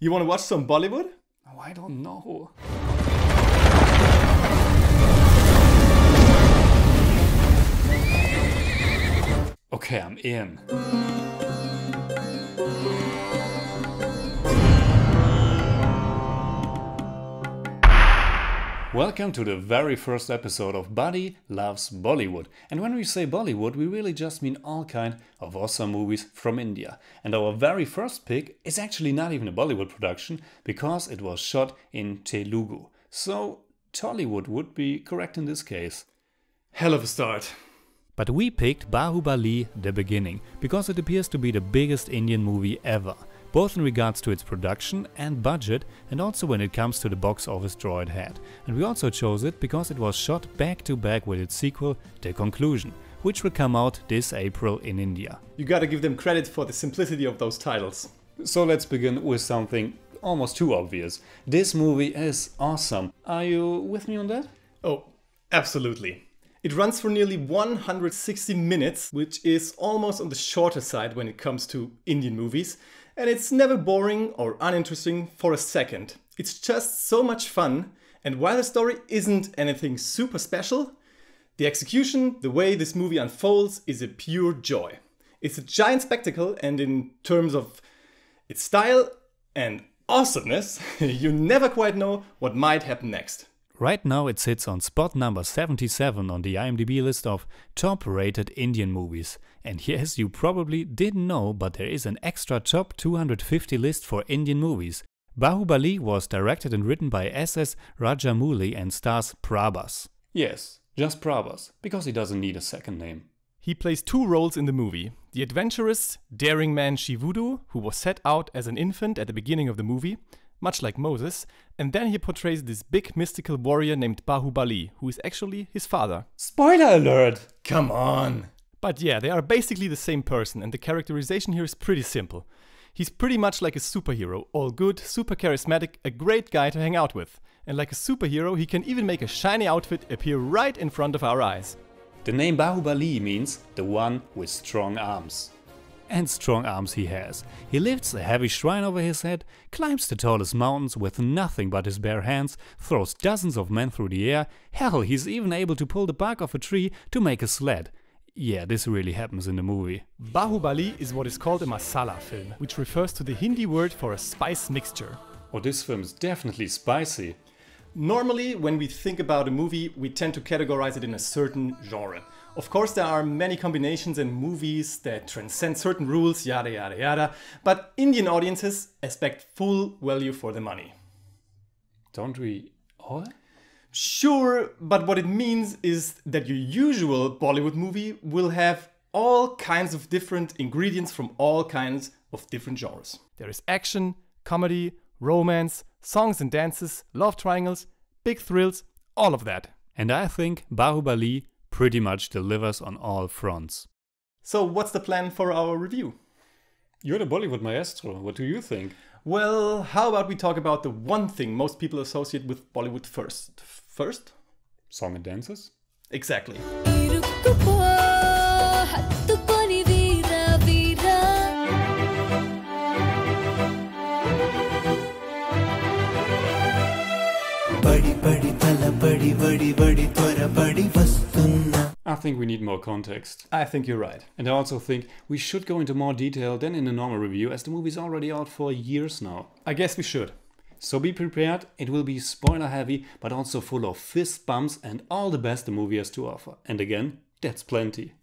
You want to watch some Bollywood? Oh, I don't know. Okay, I'm in. Welcome to the very first episode of Buddy Loves Bollywood. And when we say Bollywood, we really just mean all kind of awesome movies from India. And our very first pick is actually not even a Bollywood production, because it was shot in Telugu. So Tollywood would be correct in this case. Hell of a start. But we picked Bahubali The Beginning, because it appears to be the biggest Indian movie ever, both in regards to its production and budget, and also when it comes to the box office draw it had. And we also chose it because it was shot back to back with its sequel, The Conclusion, which will come out this April in India. You gotta give them credit for the simplicity of those titles. So let's begin with something almost too obvious. This movie is awesome. Are you with me on that? Oh, absolutely. It runs for nearly 160 minutes, which is almost on the shorter side when it comes to Indian movies. And it's never boring or uninteresting for a second. It's just so much fun. And while the story isn't anything super special, the execution, the way this movie unfolds, is a pure joy. It's a giant spectacle, and in terms of its style and awesomeness, you never quite know what might happen next. Right now it sits on spot number 77 on the IMDb list of top rated Indian movies. And yes, you probably didn't know, but there is an extra top 250 list for Indian movies. Bahubali was directed and written by S.S. Rajamouli and stars Prabhas. Yes, just Prabhas, because he doesn't need a second name. He plays two roles in the movie. The adventurous, daring man Shivudu, who was set out as an infant at the beginning of the movie, much like Moses, and then he portrays this big mystical warrior named Bahubali, who is actually his father. Spoiler alert! Come on! But yeah, they are basically the same person, and the characterization here is pretty simple. He's pretty much like a superhero, all good, super charismatic, a great guy to hang out with. And like a superhero, he can even make a shiny outfit appear right in front of our eyes. The name Bahubali means the one with strong arms. And strong arms he has. He lifts a heavy shrine over his head, climbs the tallest mountains with nothing but his bare hands, throws dozens of men through the air. Hell, he's even able to pull the bark off a tree to make a sled. Yeah, this really happens in the movie. Bahubali is what is called a masala film, which refers to the Hindi word for a spice mixture. Oh, this film is definitely spicy. Normally, when we think about a movie, we tend to categorize it in a certain genre. Of course, there are many combinations and movies that transcend certain rules, yada yada yada, but Indian audiences expect full value for the money. Don't we all? Sure, but what it means is that your usual Bollywood movie will have all kinds of different ingredients from all kinds of different genres. There is action, comedy, romance, songs and dances, love triangles, big thrills, all of that. And I think Bahubali pretty much delivers on all fronts. So what's the plan for our review? You're the Bollywood maestro, what do you think? Well, how about we talk about the one thing most people associate with Bollywood first? First? Song and dances? Exactly. I think we need more context. I think you're right. And I also think we should go into more detail than in a normal review, as the movie's already out for years now. I guess we should. So be prepared, it will be spoiler heavy, but also full of fist bumps and all the best the movie has to offer. And again, that's plenty.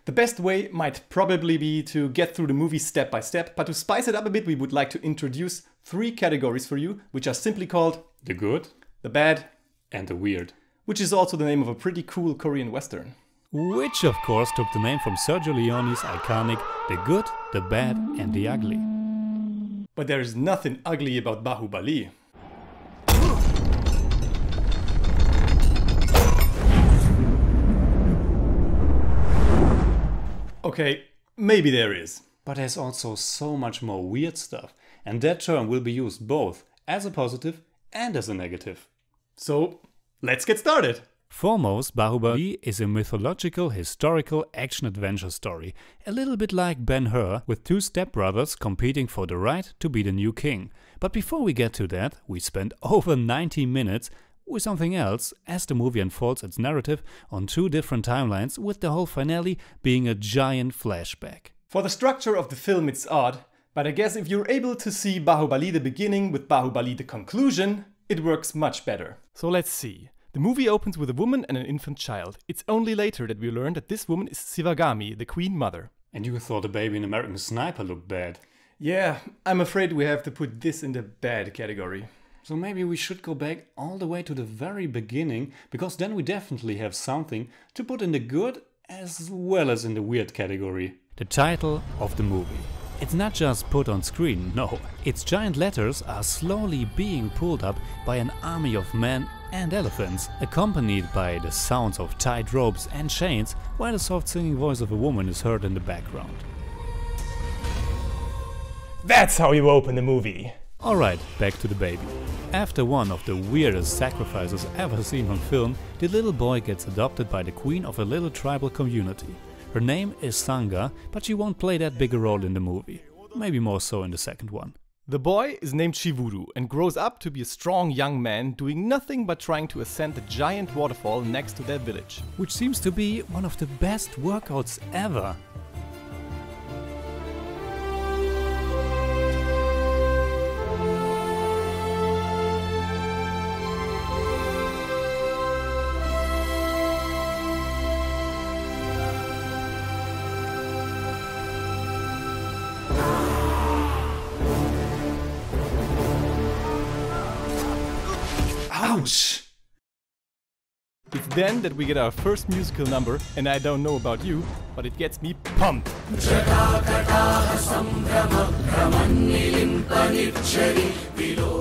The best way might probably be to get through the movie step by step, but to spice it up a bit, we would like to introduce 3 categories for you, which are simply called the good, the bad, and the weird. Which is also the name of a pretty cool Korean western. Which of course took the name from Sergio Leone's iconic The Good, the Bad and the Ugly. But there is nothing ugly about Bahubali. Okay, maybe there is. But there's also so much more weird stuff, and that term will be used both as a positive and as a negative. So, let's get started! Foremost, Bahubali is a mythological, historical action-adventure story, a little bit like Ben-Hur, with two stepbrothers competing for the right to be the new king. But before we get to that, we spend over 90 minutes with something else, as the movie unfolds its narrative on two different timelines, with the whole finale being a giant flashback. For the structure of the film it's odd, but I guess if you're able to see Bahubali the beginning with Bahubali the conclusion, it works much better. So let's see. The movie opens with a woman and an infant child. It's only later that we learn that this woman is Sivagami, the Queen Mother. And you thought the baby in American Sniper looked bad. Yeah, I'm afraid we have to put this in the bad category. So maybe we should go back all the way to the very beginning, because then we definitely have something to put in the good as well as in the weird category. The title of the movie. It's not just put on screen, no. Its giant letters are slowly being pulled up by an army of men and elephants, accompanied by the sounds of tight ropes and chains, while the soft singing voice of a woman is heard in the background. That's how you open the movie! Alright, back to the baby. After one of the weirdest sacrifices ever seen on film, the little boy gets adopted by the queen of a little tribal community. Her name is Sangha, but she won't play that big a role in the movie. Maybe more so in the second one. The boy is named Shivuru and grows up to be a strong young man doing nothing but trying to ascend the giant waterfall next to their village. Which seems to be one of the best workouts ever. Ouch! It's then that we get our first musical number, and I don't know about you, but it gets me pumped.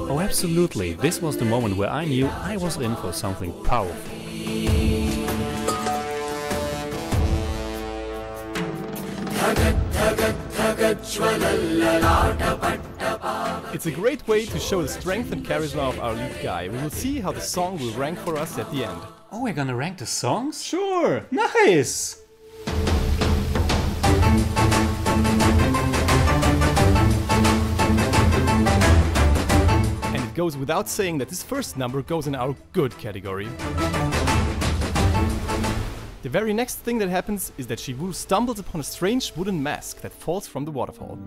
Oh, absolutely. This was the moment where I knew I was in for something powerful. It's a great way to show the strength and charisma of our lead guy. We will see how the song will rank for us at the end. Oh, we're gonna rank the songs? Sure! Nice! And it goes without saying that this first number goes in our good category. The very next thing that happens is that Shivuru stumbles upon a strange wooden mask that falls from the waterfall.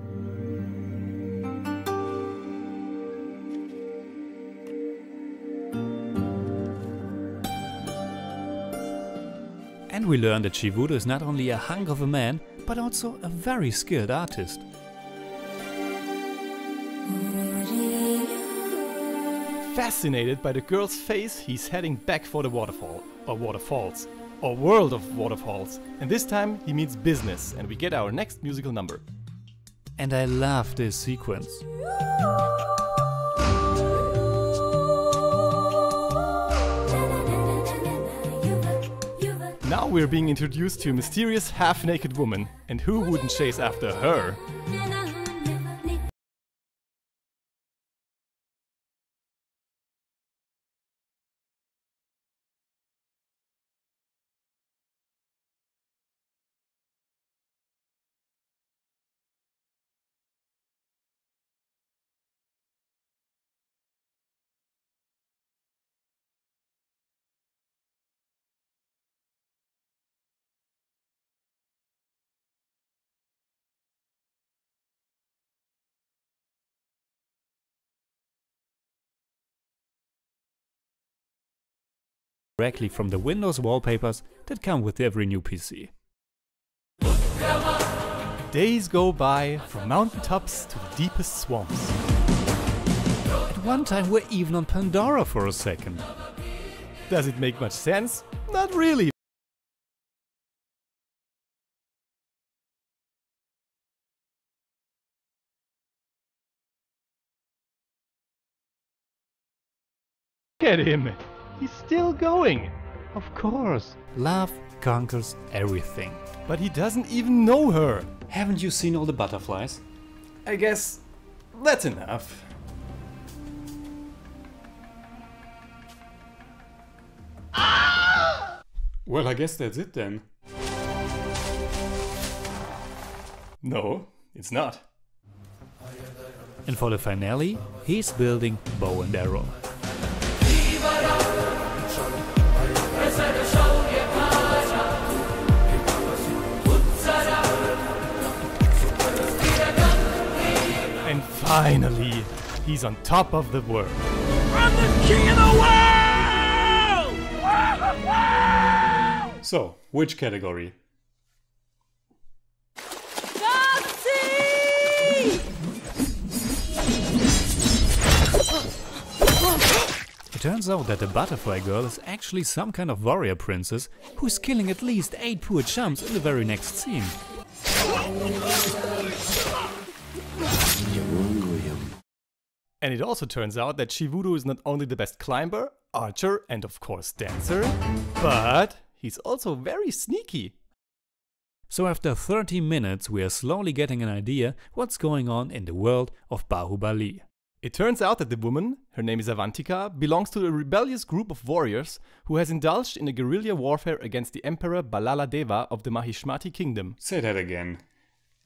And we learn that Shivuru is not only a hunk of a man, but also a very skilled artist. Fascinated by the girl's face, he's heading back for the waterfall, or waterfalls, or world of waterfalls. And this time he means business, and we get our next musical number. And I love this sequence. Now we're being introduced to a mysterious half-naked woman, and who wouldn't chase after her? Directly from the Windows wallpapers that come with every new PC. Days go by, from mountaintops to the deepest swamps. At one time we're even on Pandora for a second. Does it make much sense? Not really. Look at him. He's still going. Of course. Love conquers everything. But he doesn't even know her. Haven't you seen all the butterflies? I guess that's enough. Ah! Well, I guess that's it then. No, it's not. And for the finale, he's building bow and arrow. And finally, he's on top of the world. I'm the king of the world! So, which category? It turns out that the butterfly girl is actually some kind of warrior princess who's killing at least 8 poor chumps in the very next scene. And it also turns out that Shivudo is not only the best climber, archer and of course dancer, but he's also very sneaky. So after 30 minutes we are slowly getting an idea what's going on in the world of Bahubali. It turns out that the woman, her name is Avantika, belongs to a rebellious group of warriors who has indulged in a guerrilla warfare against the Emperor Balaladeva of the Mahishmati kingdom. Say that again.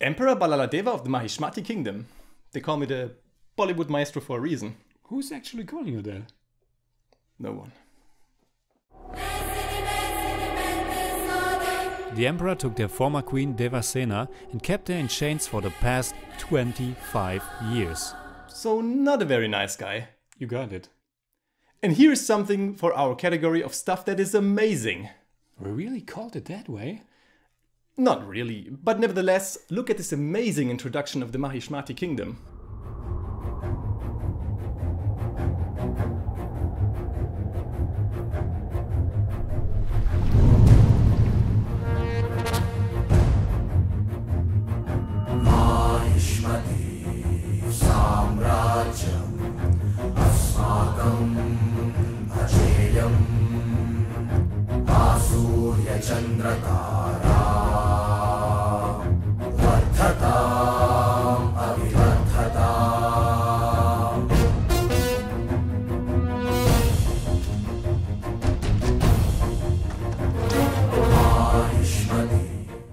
Emperor Balaladeva of the Mahishmati kingdom. They call me the Bollywood maestro for a reason. Who's actually calling you that? No one. The emperor took their former queen Devasena and kept her in chains for the past 25 years. So not a very nice guy. You got it. And here is something for our category of stuff that is amazing. We really called it that way? Not really, but nevertheless, look at this amazing introduction of the Mahishmati kingdom.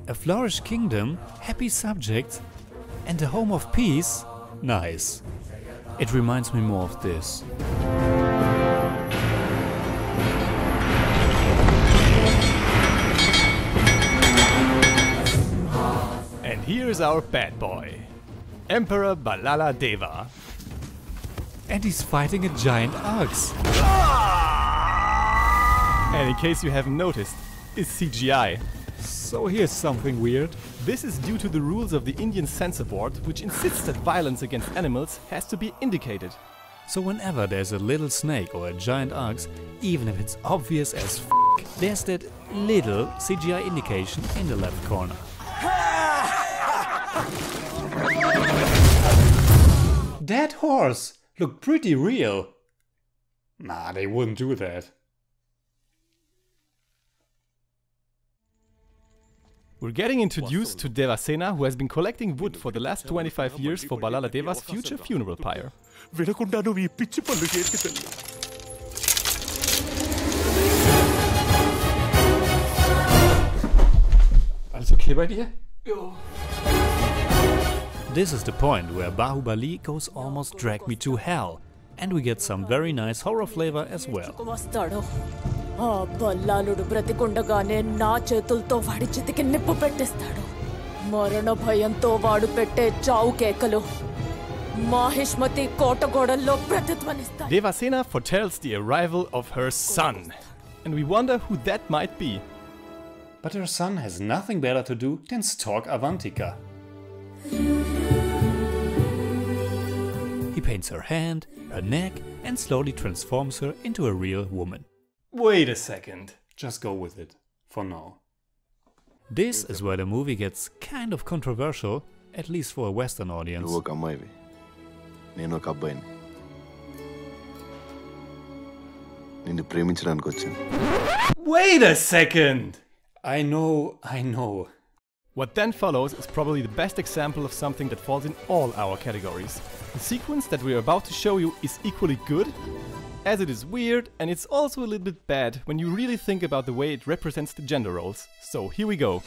A flourished kingdom, happy subjects, and a home of peace? Nice. It reminds me more of this. And here's our bad boy, Emperor Balaladeva. And he's fighting a giant ox. And in case you haven't noticed, it's CGI. So here's something weird. This is due to the rules of the Indian Censor Board, which insists that violence against animals has to be indicated. So whenever there's a little snake or a giant ox, even if it's obvious as there's that little CGI indication in the left corner. That horse looked pretty real. Nah, they wouldn't do that. We're getting introduced to Devasena, who has been collecting wood for the last 25 years for Balaladeva's future funeral pyre. Alles okay bei dir? This is the point where Bahubali goes almost drag me to hell, and we get some very nice horror flavor as well. ఆ బల్లాలుడు బ్రతికుండగానే నా చేతులతో వాడి చితికి నిప్పు పెట్టిస్తాడు. మరణ భయంతో వాడు పెట్టే చావు కేకలు Mahishmati కోటగోడల్లో ప్రతిధ్వనిస్తాయి. Devasena foretells the arrival of her son, and we wonder who that might be. But her son has nothing better to do than stalk Avantika. He paints her hand, her neck, and slowly transforms her into a real woman. Wait a second. Just go with it, for now. This is where the movie gets kind of controversial, at least for a Western audience. Wait a second! I know. What then follows is probably the best example of something that falls in all our categories. The sequence that we're about to show you is equally good as it is weird and it's also a little bit bad when you really think about the way it represents the gender roles. So here we go.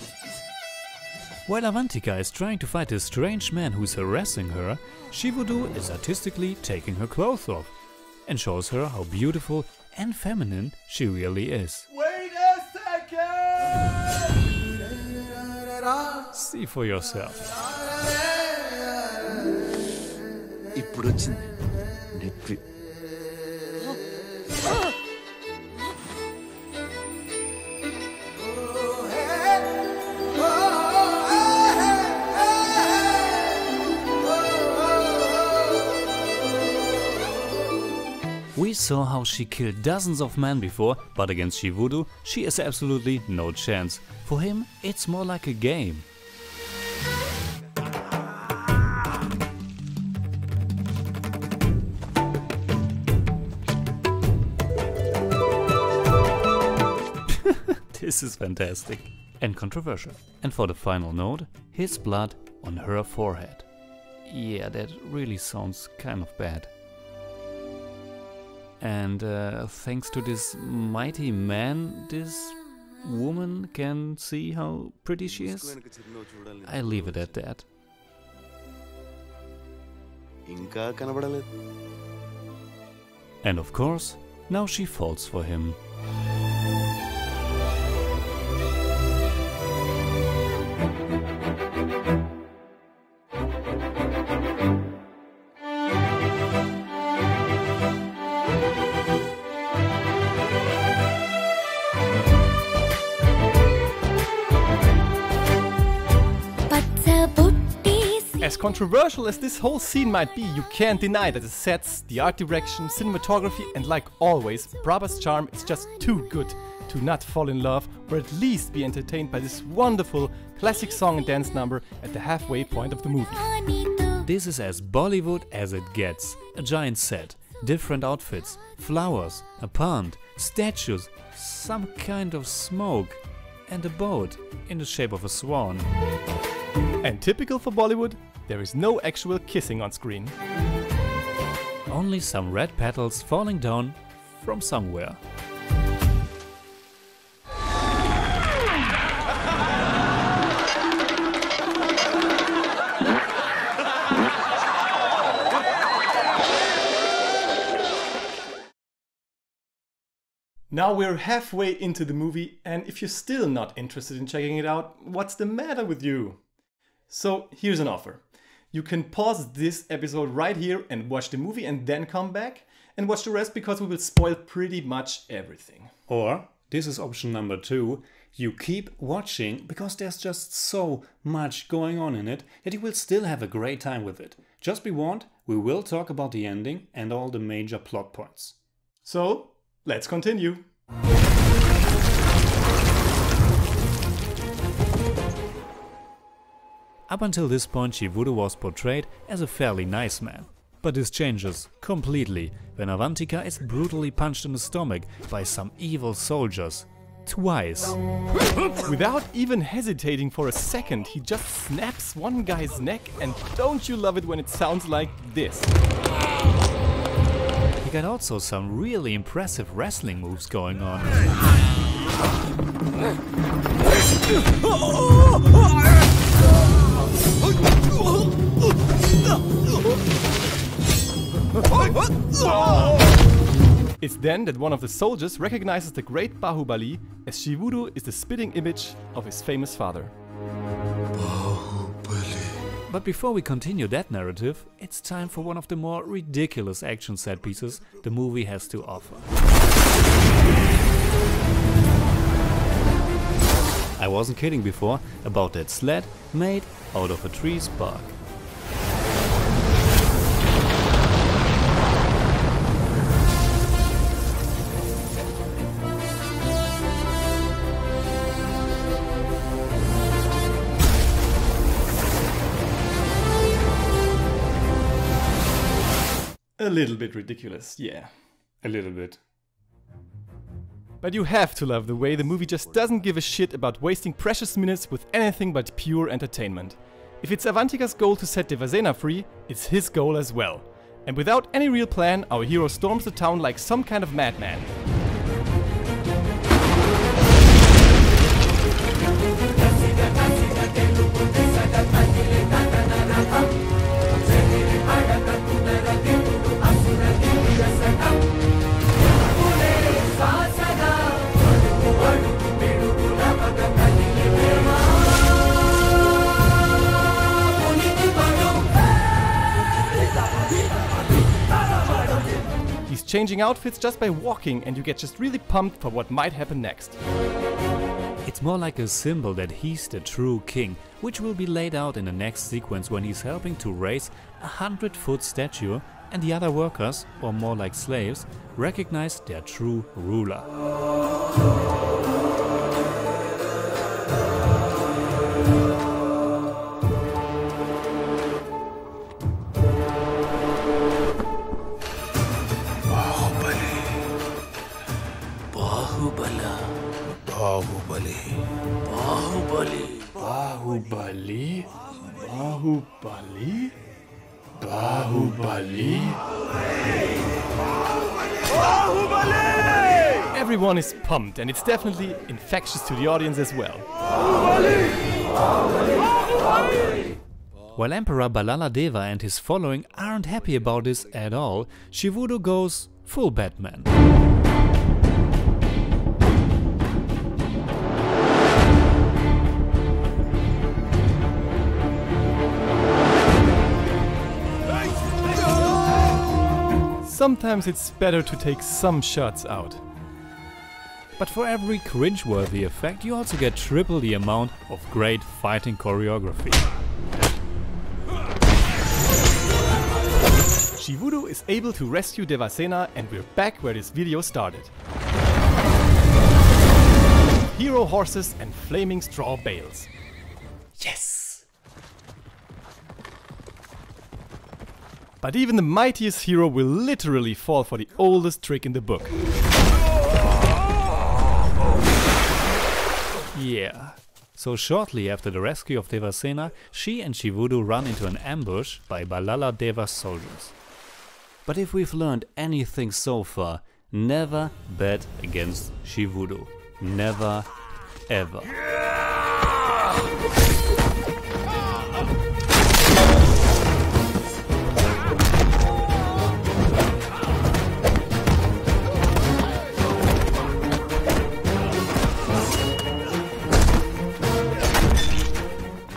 While Avantika is trying to fight a strange man who's harassing her, Shivudu is artistically taking her clothes off and shows her how beautiful and feminine she really is. Wait a second! See for yourself. We saw how she killed dozens of men before, but against Shivudu she has absolutely no chance. For him, it's more like a game. This is fantastic and controversial. And for the final note, his blood on her forehead. Yeah, that really sounds kind of bad. And thanks to this mighty man, this woman can see how pretty she is. I leave it at that. And of course, now she falls for him. As controversial as this whole scene might be, you can't deny that the sets, the art direction, cinematography and like always, Prabhas' charm is just too good to not fall in love or at least be entertained by this wonderful classic song and dance number at the halfway point of the movie. This is as Bollywood as it gets. A giant set, different outfits, flowers, a pond, statues, some kind of smoke and a boat in the shape of a swan. And typical for Bollywood, there is no actual kissing on screen. Only some red petals falling down from somewhere. Now we're halfway into the movie, and if you're still not interested in checking it out, what's the matter with you? So here's an offer. You can pause this episode right here and watch the movie and then come back and watch the rest because we will spoil pretty much everything. Or, this is option number 2, you keep watching because there's just so much going on in it that you will still have a great time with it. Just be warned, we will talk about the ending and all the major plot points. So, let's continue. Up until this point, Shivudu was portrayed as a fairly nice man. But this changes completely when Avantika is brutally punched in the stomach by some evil soldiers. Twice. Without even hesitating for a second, he just snaps one guy's neck, and don't you love it when it sounds like this? He got also some really impressive wrestling moves going on. It's then that one of the soldiers recognizes the great Bahubali, as Shivudu is the spitting image of his famous father. But before we continue that narrative, it's time for one of the more ridiculous action set pieces the movie has to offer. I wasn't kidding before about that sled made out of a tree's bark. A little bit ridiculous, yeah. A little bit. But you have to love the way the movie just doesn't give a shit about wasting precious minutes with anything but pure entertainment. If it's Avantika's goal to set Devasena free, it's his goal as well. And without any real plan, our hero storms the town like some kind of madman. He's changing outfits just by walking, and you get just really pumped for what might happen next. It's more like a symbol that he's the true king, which will be laid out in the next sequence when he's helping to raise a 100-foot statue and the other workers, or more like slaves, recognize their true ruler. Bahubali? Bahubali? Bahubali? Bahubali! Everyone is pumped, and it's definitely infectious to the audience as well. While Emperor Balaladeva and his following aren't happy about this at all, Shivudo goes full Batman. Sometimes it's better to take some shots out. But for every cringeworthy effect, you also get triple the amount of great fighting choreography. Shivudo is able to rescue Devasena, and we're back where this video started. Hero horses and flaming straw bales. Yes! But even the mightiest hero will literally fall for the oldest trick in the book. Yeah. So shortly after the rescue of Devasena, she and Shivudo run into an ambush by Balaladeva's soldiers. But if we've learned anything so far, never bet against Shivudo. Never, ever.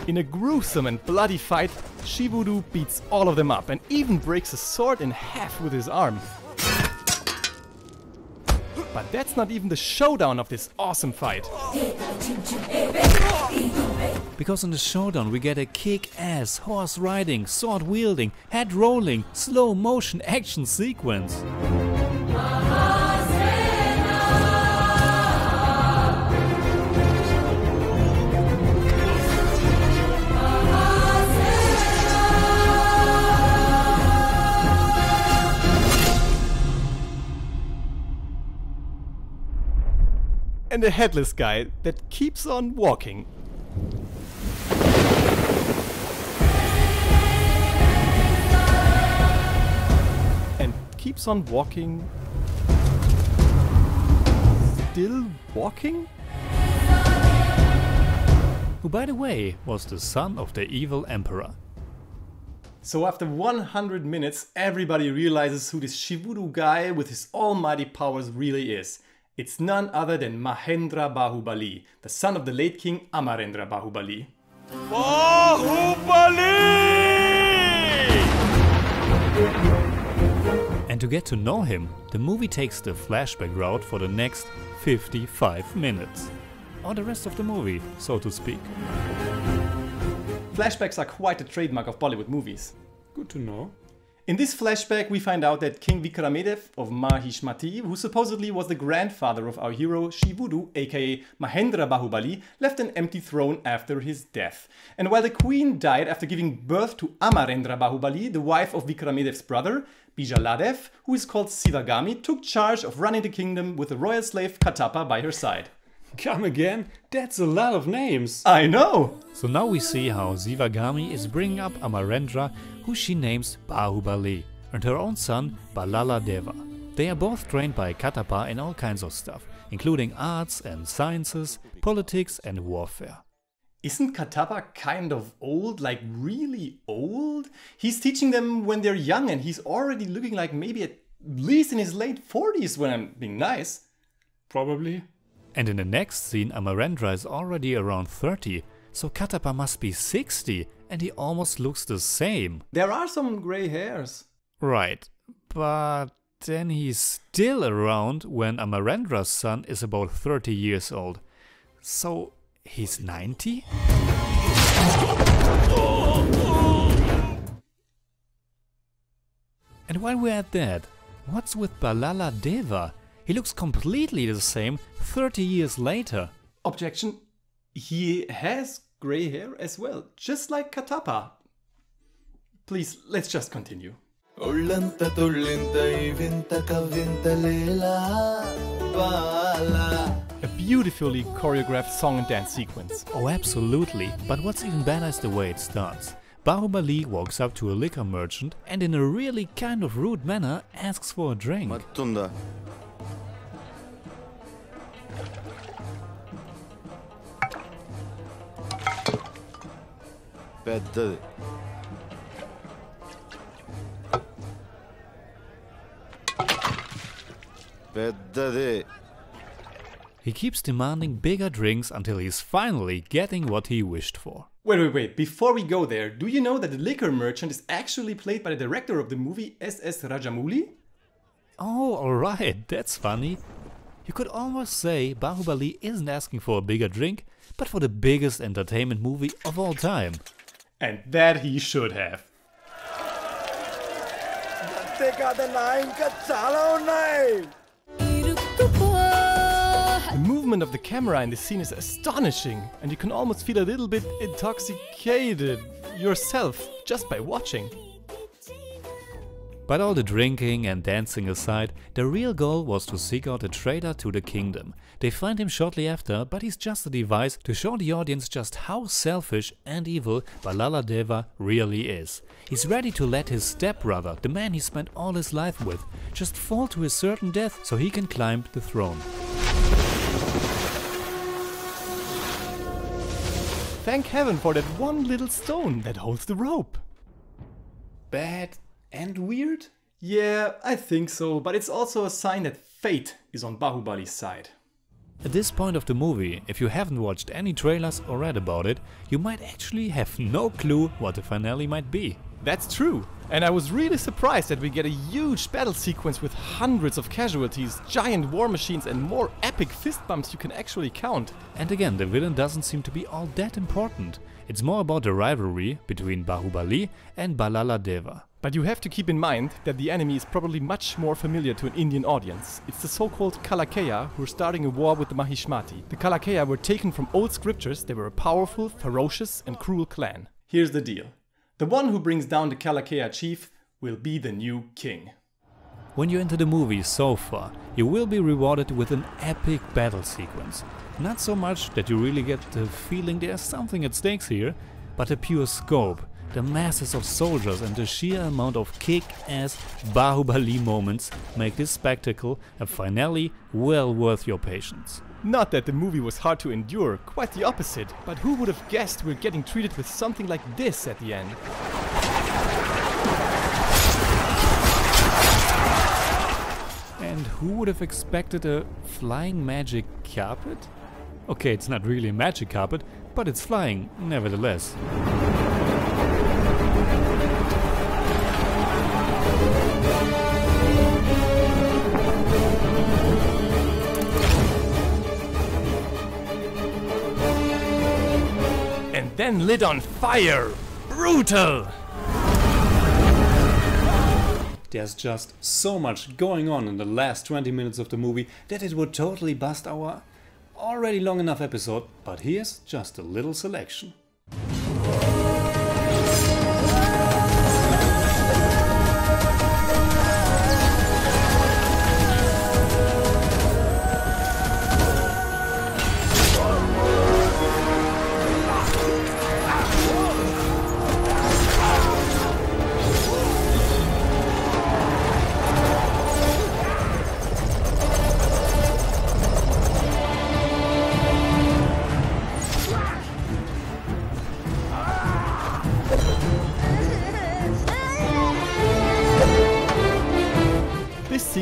In a gruesome and bloody fight, Shivudo beats all of them up and even breaks a sword in half with his arm. But that's not even the showdown of this awesome fight. Because in the showdown we get a kick-ass, horse-riding, sword-wielding, head-rolling, slow-motion action sequence. And a headless guy that keeps on walking. And keeps on walking. Still walking? Who, by the way, was the son of the evil emperor. So after 100 minutes, everybody realizes who this Shivudo guy with his almighty powers really is. It's none other than Mahendra Bahubali, the son of the late king Amarendra Bahubali. Bahubali! And to get to know him, the movie takes the flashback route for the next 55 minutes. Or the rest of the movie, so to speak. Flashbacks are quite a trademark of Bollywood movies. Good to know. In this flashback, we find out that King Vikramadeva of Mahishmati, who supposedly was the grandfather of our hero Shivudo, aka Mahendra Bahubali, left an empty throne after his death. And while the queen died after giving birth to Amarendra Bahubali, the wife of Vikramadeva's brother, Bijaladev, who is called Sivagami, took charge of running the kingdom with the royal slave Katappa by her side. Come again? That's a lot of names. I know! So now we see how Sivagami is bringing up Amarendra, who she names Bahubali, and her own son Balala Deva. They are both trained by Katappa in all kinds of stuff, including arts and sciences, politics and warfare. Isn't Katappa kind of old, like really old? He's teaching them when they're young and he's already looking like maybe at least in his late 40s when I'm being nice. Probably. And in the next scene Amarendra is already around 30, so Katappa must be 60 and he almost looks the same. There are some grey hairs. Right, but then he's still around when Amarendra's son is about 30 years old. So he's 90? And while we're at that, what's with Balala Deva? He looks completely the same 30 years later. Objection. He has grey hair as well, just like Katappa. Please, let's just continue. A beautifully choreographed song and dance sequence. Oh, absolutely. But what's even better is the way it starts. Bahubali walks up to a liquor merchant and in a really kind of rude manner asks for a drink. He keeps demanding bigger drinks until he's finally getting what he wished for. Wait. Before we go there, do you know that the liquor merchant is actually played by the director of the movie, S.S. Rajamouli? Oh, alright, that's funny. You could almost say Bahubali isn't asking for a bigger drink, but for the biggest entertainment movie of all time. And that he should have. The movement of the camera in this scene is astonishing, and you can almost feel a little bit intoxicated yourself just by watching. But all the drinking and dancing aside, the real goal was to seek out a traitor to the kingdom. They find him shortly after, but he's just a device to show the audience just how selfish and evil Balala Deva really is. He's ready to let his stepbrother, the man he spent all his life with, just fall to his certain death so he can climb the throne. Thank heaven for that one little stone that holds the rope. Bad and weird? Yeah, I think so, but it's also a sign that fate is on Bahubali's side. At this point of the movie, if you haven't watched any trailers or read about it, you might actually have no clue what the finale might be. That's true. And I was really surprised that we get a huge battle sequence with hundreds of casualties, giant war machines and more epic fist bumps you can actually count. And again, the villain doesn't seem to be all that important. It's more about the rivalry between Bahubali and Balala Deva. But you have to keep in mind that the enemy is probably much more familiar to an Indian audience. It's the so-called Kalakeya who are starting a war with the Mahishmati. The Kalakeya were taken from old scriptures. They were a powerful, ferocious and cruel clan. Here's the deal. The one who brings down the Kalakeya chief will be the new king. When you enter the movie so far, you will be rewarded with an epic battle sequence. Not so much that you really get the feeling there's something at stakes here, but the pure scope, the masses of soldiers and the sheer amount of kick-ass Bahubali moments make this spectacle a finale well worth your patience. Not that the movie was hard to endure, quite the opposite, but who would have guessed we're getting treated with something like this at the end? And who would have expected a flying magic carpet? Okay, it's not really a magic carpet, but it's flying, nevertheless. And then lit on fire! Brutal! There's just so much going on in the last 20 minutes of the movie that it would totally bust our already long enough episode, but here's just a little selection.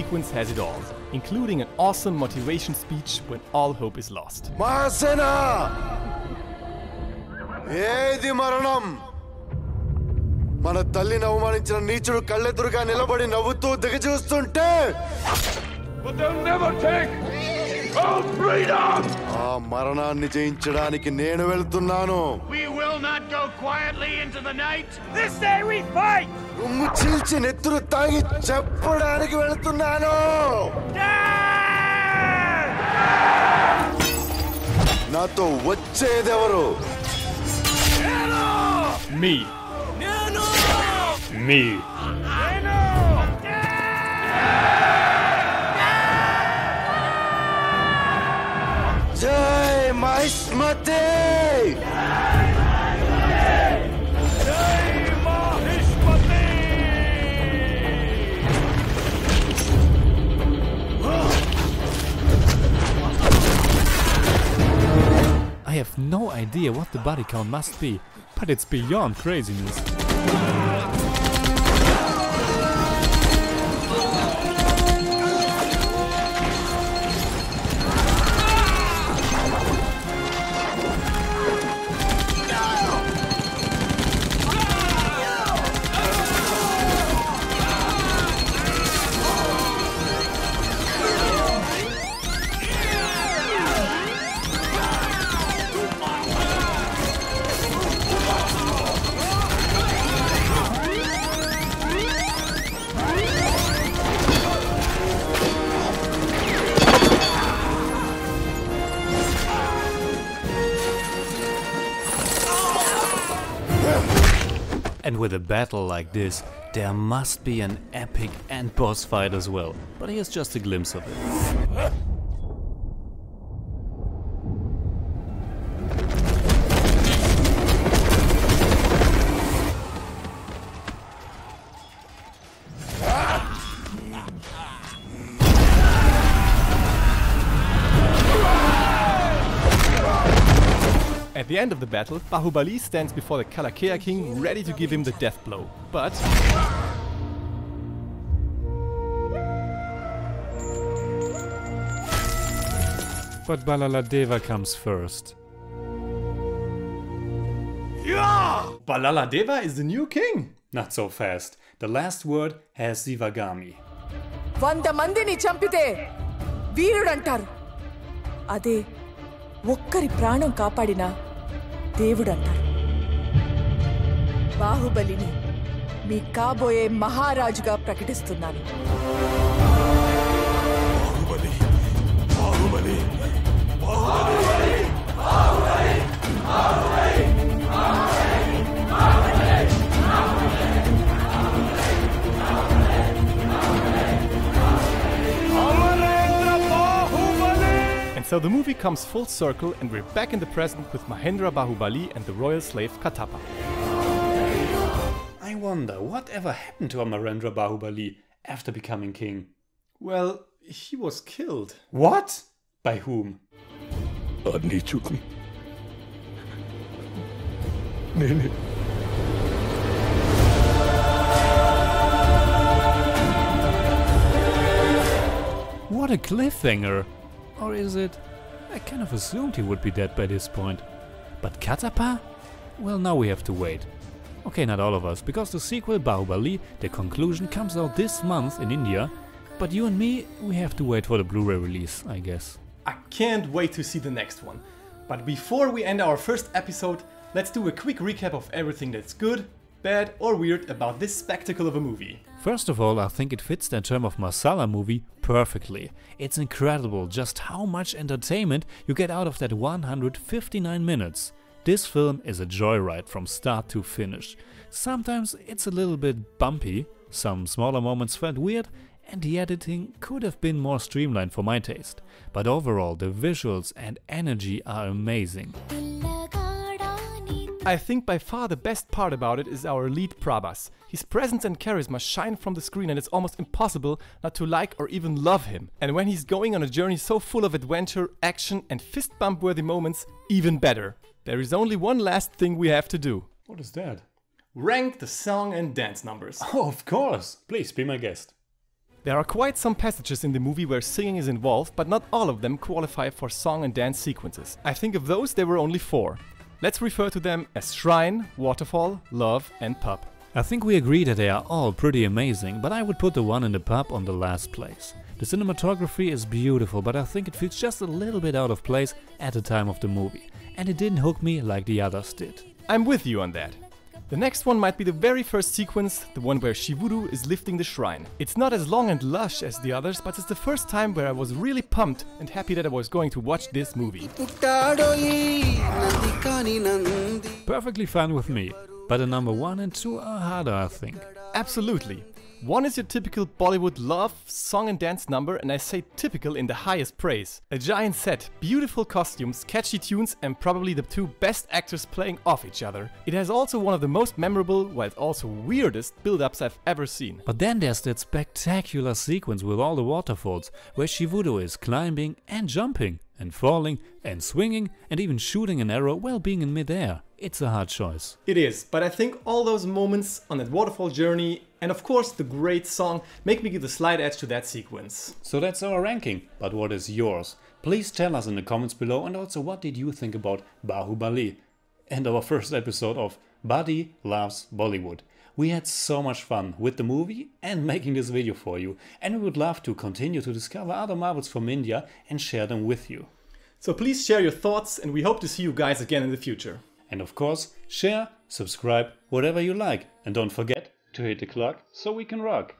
sequence has it all, including an awesome motivation speech when all hope is lost. Mahasena! ఏది మరణం మన తల్లిని అవమానించిన నీచుడు కళ్ళెదురుగా నిలబడి నవ్వుతూ దిగజూస్తుంటే ఆ మరణాన్ని జయించడానికి నేను వెళ్తున్నాను. రొమ్ము చీల్చి నెత్తురు తాగి చెప్పడానికి వెళ్తున్నాను. నాతో వచ్చేదెవరు? Me. Me. జై Mahishmati! I have no idea what the body count must be, but it's beyond craziness. And with a battle like this, there must be an epic end boss fight as well. But here's just a glimpse of it. At the end of the battle, Bahubali stands before the Kalakea king ready to give him the death blow. But Balaladeva comes first. Balaladeva is the new king. Not so fast. The last word has Zivagami. 100 మందిని చంపితే వీరుడంటారు. అదే ఒక్కరి ప్రాణం కాపాడిన దేవుడంటారు. బాహుబలిని మీ కాబోయే మహారాజుగా ప్రకటిస్తున్నాను. Baahubali Baahubali Baahubali Baahubali Baahubali So the movie comes full circle and we're back in the present with Mahendra Bahubali and the royal slave Katappa. I wonder, whatever happened to Amarendra Bahubali after becoming king? Well, he was killed. What? By whom? What a cliffhanger! Or is it? I kind of assumed he would be dead by this point. But Katappa? Well, now we have to wait. Okay, not all of us, because the sequel Bahubali, the conclusion, comes out this month in India. But you and me, we have to wait for the Blu-ray release, I guess. I can't wait to see the next one. But before we end our first episode, let's do a quick recap of everything that's good, bad or weird about this spectacle of a movie. First of all, I think it fits the term of masala movie perfectly. It's incredible just how much entertainment you get out of that 159 minutes. This film is a joyride from start to finish. Sometimes it's a little bit bumpy, some smaller moments felt weird, and the editing could have been more streamlined for my taste. But overall, the visuals and energy are amazing. I think by far the best part about it is our lead Prabhas. His presence and charisma shine from the screen and it's almost impossible not to like or even love him. And when he's going on a journey so full of adventure, action and fist bump worthy moments, even better. There is only one last thing we have to do. What is that? Rank the song and dance numbers. Oh, of course! Please be my guest. There are quite some passages in the movie where singing is involved, but not all of them qualify for song and dance sequences. I think of those there were only 4. Let's refer to them as Shrine, Waterfall, Love and Pub. I think we agree that they are all pretty amazing, but I would put the one in the pub on the last place. The cinematography is beautiful, but I think it feels just a little bit out of place at the time of the movie, and it didn't hook me like the others did. I'm with you on that. The next one might be the very first sequence, the one where Shivuru is lifting the shrine. It's not as long and lush as the others, but it's the first time where I was really pumped and happy that I was going to watch this movie. Perfectly fine with me, but the number 1 and 2 are harder, I think. Absolutely. One is your typical Bollywood love, song and dance number, and I say typical in the highest praise. A giant set, beautiful costumes, catchy tunes and probably the 2 best actors playing off each other. It has also one of the most memorable, while also weirdest, build-ups I've ever seen. But then there's that spectacular sequence with all the waterfalls, where Shivuru is climbing and jumping, and falling and swinging and even shooting an arrow while being in midair. It's a hard choice. It is, but I think all those moments on that waterfall journey and of course the great song make me give a slight edge to that sequence. So that's our ranking, but what is yours? Please tell us in the comments below, and also what did you think about Bahubali and our first episode of Bhatia Loves Bollywood. We had so much fun with the movie and making this video for you, and we would love to continue to discover other marvels from India and share them with you. So please share your thoughts and we hope to see you guys again in the future. And of course, share, subscribe, whatever you like, and don't forget to hit the clock so we can rock.